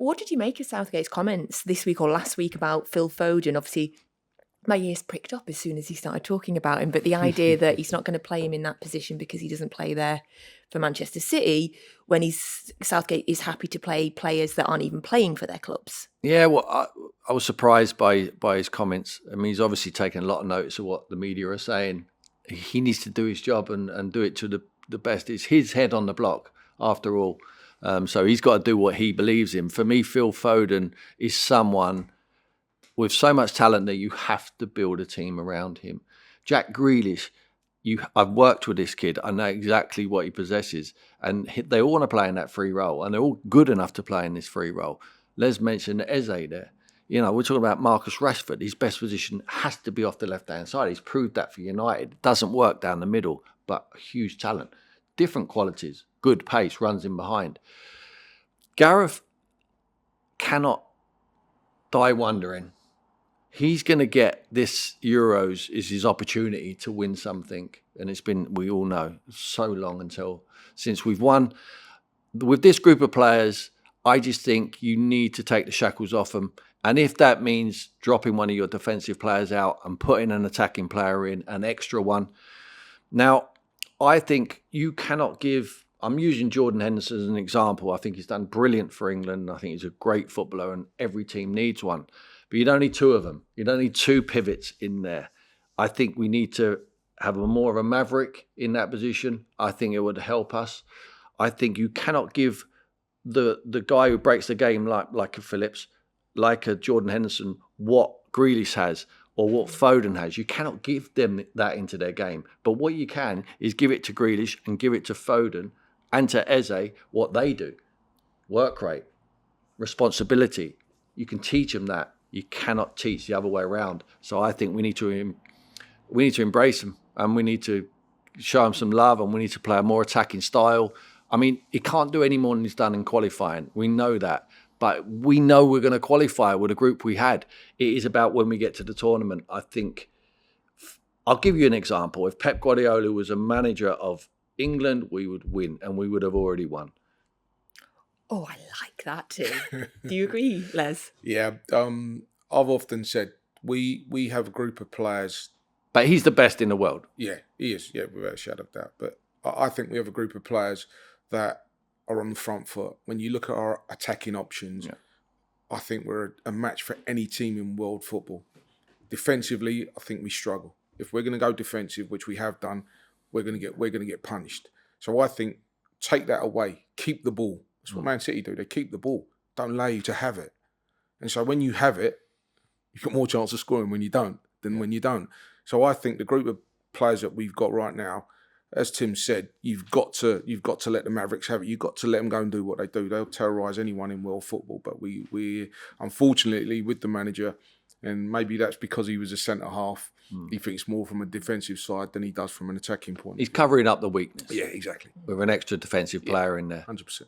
What did you make of Southgate's comments this week or last week about Phil Foden? Obviously, my ears pricked up as soon as he started talking about him, but the idea that he's not going to play him in that position because he doesn't play there for Manchester City, when Southgate is happy to play players that aren't even playing for their clubs. Yeah, well, I was surprised by his comments. I mean, he's obviously taken a lot of notice of what the media are saying. He needs to do his job and do it to the best. It's his head on the block, after all. So he's got to do what he believes in. For me, Phil Foden is someone with so much talent that you have to build a team around him. Jack Grealish, I've worked with this kid. I know exactly what he possesses. And they all want to play in that free role. And they're all good enough to play in this free role. Les mentioned Eze there. You know, we're talking about Marcus Rashford. His best position has to be off the left-hand side. He's proved that for United. It doesn't work down the middle, but huge talent. Different qualities. Good pace, runs in behind. Gareth cannot die wondering. He's going to get this Euros is his opportunity to win something. And it's been, we all know, so long since we've won. With this group of players, I just think you need to take the shackles off them. And if that means dropping one of your defensive players out and putting an attacking player in, an extra one. Now, I think you cannot give, I'm using Jordan Henderson as an example. I think he's done brilliant for England. I think he's a great footballer and every team needs one. But you don't need two of them. You don't need two pivots in there. I think we need to have more of a maverick in that position. I think it would help us. I think you cannot give the guy who breaks the game like a Phillips, like a Jordan Henderson, what Grealish has or what Foden has. You cannot give them that into their game. But what you can is give it to Grealish and give it to Foden and to Eze what they do. Work rate, responsibility. You can teach them that. You cannot teach the other way around. So I think we need to embrace them and we need to show them some love and we need to play a more attacking style. I mean, he can't do any more than he's done in qualifying. We know that. But we know we're going to qualify with a group we had. It is about when we get to the tournament. I think, I'll give you an example. If Pep Guardiola was a manager of England, we would win and we would have already won. Oh, I like that too. Do you agree, Les? Yeah, I've often said we have a group of players. But he's the best in the world. Yeah, he is. Yeah, without a shadow of doubt. But I think we have a group of players that are on the front foot. When you look at our attacking options, I think we're a match for any team in world football. Defensively, I think we struggle. If we're going to go defensive, which we have done, we're going to get punished. So I think take that away, keep the ball. That's what Man City do. They keep the ball, don't allow you to have it. And so when you have it, you've got more chance of scoring when you don't than when you don't. So I think the group of players that we've got right now, as Tim said, you've got to let the Mavericks have it. You've got to let them go and do what they do. They'll terrorise anyone in world football. But we unfortunately, with the manager, and maybe that's because he was a centre half, he thinks more from a defensive side than he does from an attacking point. He's covering up the weakness. Yeah, exactly. With an extra defensive player in there. 100%.